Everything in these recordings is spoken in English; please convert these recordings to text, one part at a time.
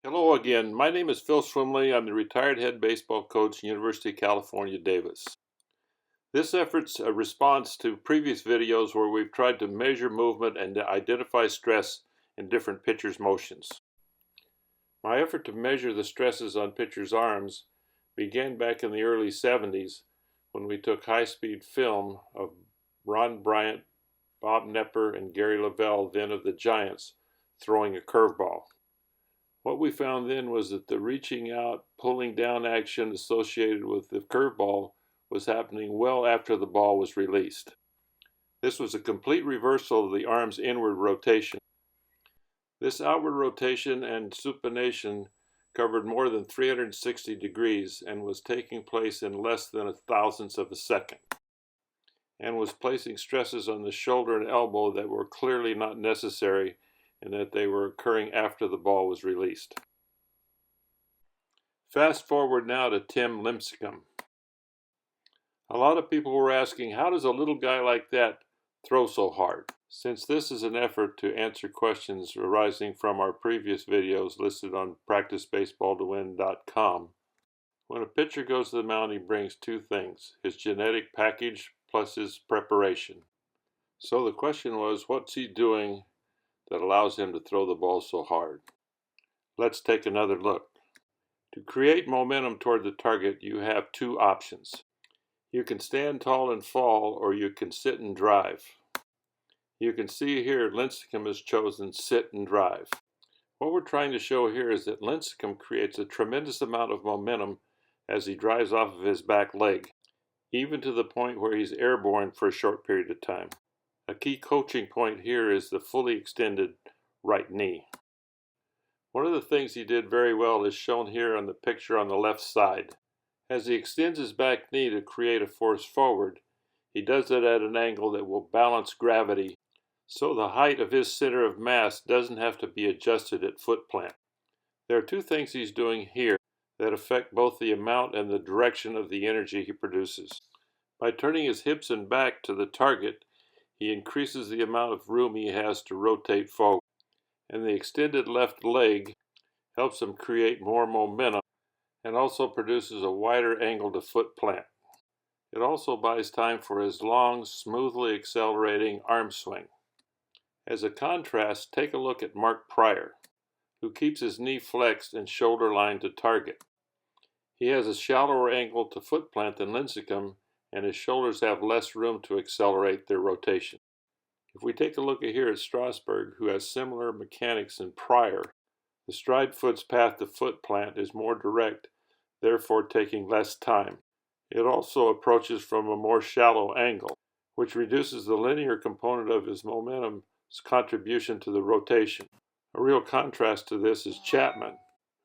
Hello again. My name is Phil Swimley. I'm the retired head baseball coach, University of California, Davis. This effort's a response to previous videos where we've tried to measure movement and identify stress in different pitchers' motions. My effort to measure the stresses on pitchers' arms began back in the early 70s when we took high-speed film of Ron Bryant, Bob Knepper, and Gary Lavelle, then of the Giants, throwing a curveball. What we found then was that the reaching out, pulling down action associated with the curveball was happening well after the ball was released. This was a complete reversal of the arm's inward rotation. This outward rotation and supination covered more than 360 degrees and was taking place in less than a thousandth of a second, and was placing stresses on the shoulder and elbow that were clearly not necessary and that they were occurring after the ball was released. Fast forward now to Tim Lincecum. A lot of people were asking, how does a little guy like that throw so hard? Since this is an effort to answer questions arising from our previous videos listed on practicebaseballtowin.com, when a pitcher goes to the mound, he brings two things: his genetic package plus his preparation. So the question was, what's he doing that allows him to throw the ball so hard? Let's take another look. To create momentum toward the target, you have two options. You can stand tall and fall, or you can sit and drive. You can see here Lincecum has chosen sit and drive. What we're trying to show here is that Lincecum creates a tremendous amount of momentum as he drives off of his back leg, even to the point where he's airborne for a short period of time. A key coaching point here is the fully extended right knee. One of the things he did very well is shown here on the picture on the left side. As he extends his back knee to create a force forward, he does it at an angle that will balance gravity, so the height of his center of mass doesn't have to be adjusted at foot plant. There are two things he's doing here that affect both the amount and the direction of the energy he produces. By turning his hips and back to the target, he increases the amount of room he has to rotate forward, and the extended left leg helps him create more momentum and also produces a wider angle to foot plant. It also buys time for his long, smoothly accelerating arm swing. As a contrast, take a look at Mark Prior, who keeps his knee flexed and shoulder lined to target. He has a shallower angle to foot plant than Lincecum, and his shoulders have less room to accelerate their rotation. If we take a look here at Strasburg, who has similar mechanics than Prior, the stride foot's path to foot plant is more direct, therefore taking less time. It also approaches from a more shallow angle, which reduces the linear component of his momentum's contribution to the rotation. A real contrast to this is Chapman,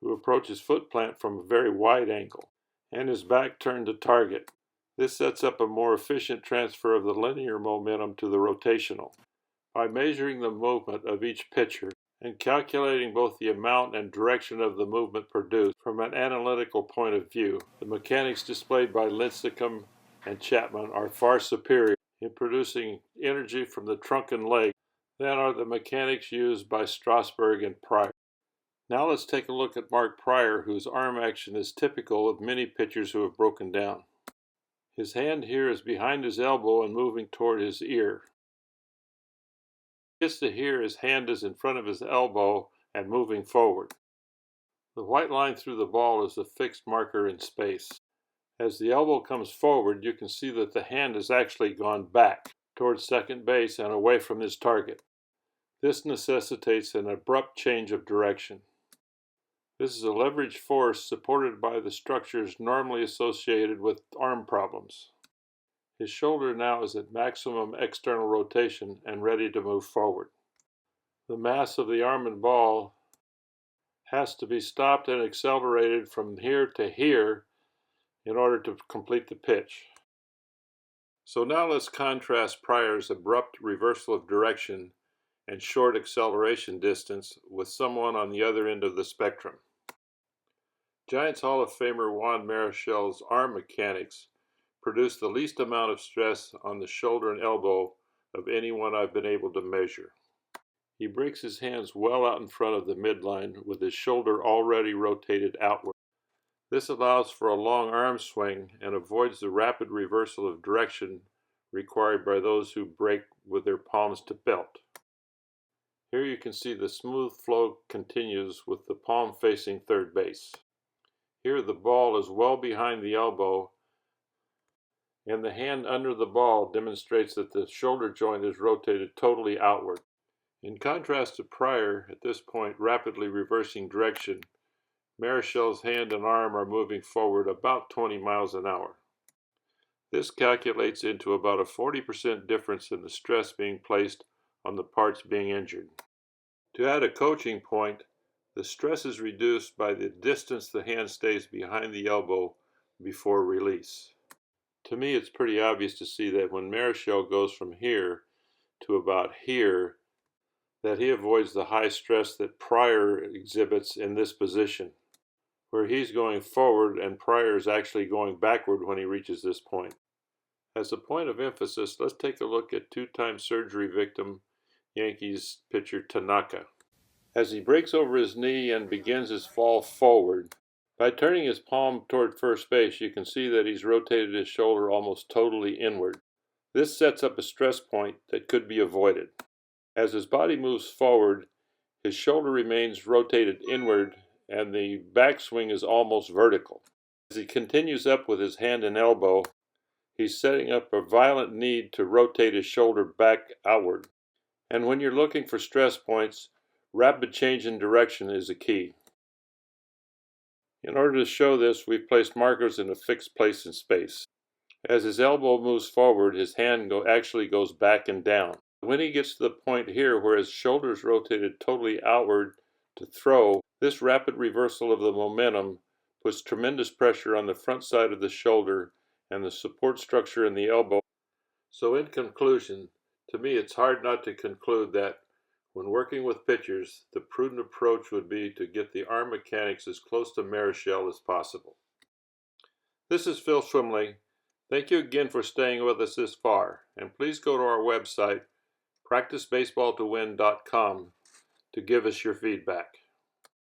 who approaches foot plant from a very wide angle, and his back turned to target. This sets up a more efficient transfer of the linear momentum to the rotational. By measuring the movement of each pitcher and calculating both the amount and direction of the movement produced from an analytical point of view, the mechanics displayed by Lincecum and Chapman are far superior in producing energy from the trunk and leg than are the mechanics used by Strasburg and Prior. Now let's take a look at Mark Prior, whose arm action is typical of many pitchers who have broken down. His hand here is behind his elbow and moving toward his ear. Just to here, his hand is in front of his elbow and moving forward. The white line through the ball is a fixed marker in space. As the elbow comes forward, you can see that the hand has actually gone back towards second base and away from his target. This necessitates an abrupt change of direction. This is a leverage force supported by the structures normally associated with arm problems. His shoulder now is at maximum external rotation and ready to move forward. The mass of the arm and ball has to be stopped and accelerated from here to here in order to complete the pitch. So now let's contrast Prior's abrupt reversal of direction and short acceleration distance with someone on the other end of the spectrum. Giants Hall of Famer Juan Marichal's arm mechanics produce the least amount of stress on the shoulder and elbow of anyone I've been able to measure. He breaks his hands well out in front of the midline with his shoulder already rotated outward. This allows for a long arm swing and avoids the rapid reversal of direction required by those who break with their palms to belt. Here you can see the smooth flow continues with the palm facing third base. Here the ball is well behind the elbow, and the hand under the ball demonstrates that the shoulder joint is rotated totally outward. In contrast to Pryor, at this point rapidly reversing direction, Marichal's hand and arm are moving forward about 20 miles an hour. This calculates into about a 40% difference in the stress being placed on the parts being injured. To add a coaching point, the stress is reduced by the distance the hand stays behind the elbow before release. To me, it's pretty obvious to see that when Marichal goes from here to about here, that he avoids the high stress that Pryor exhibits in this position, where he's going forward and Pryor is actually going backward when he reaches this point. As a point of emphasis, let's take a look at two-time surgery victim Yankees pitcher Tanaka. As he breaks over his knee and begins his fall forward, by turning his palm toward first base, you can see that he's rotated his shoulder almost totally inward. This sets up a stress point that could be avoided. As his body moves forward, his shoulder remains rotated inward and the backswing is almost vertical. As he continues up with his hand and elbow, he's setting up a violent need to rotate his shoulder back outward. And when you're looking for stress points, rapid change in direction is a key. In order to show this, we've placed markers in a fixed place in space. As his elbow moves forward, his hand actually goes back and down. When he gets to the point here where his shoulder is rotated totally outward to throw, this rapid reversal of the momentum puts tremendous pressure on the front side of the shoulder and the support structure in the elbow. So in conclusion, to me it's hard not to conclude that when working with pitchers, the prudent approach would be to get the arm mechanics as close to Marichal as possible. This is Phil Schwimley. Thank you again for staying with us this far, and please go to our website, practicebaseballtowin.com, to give us your feedback.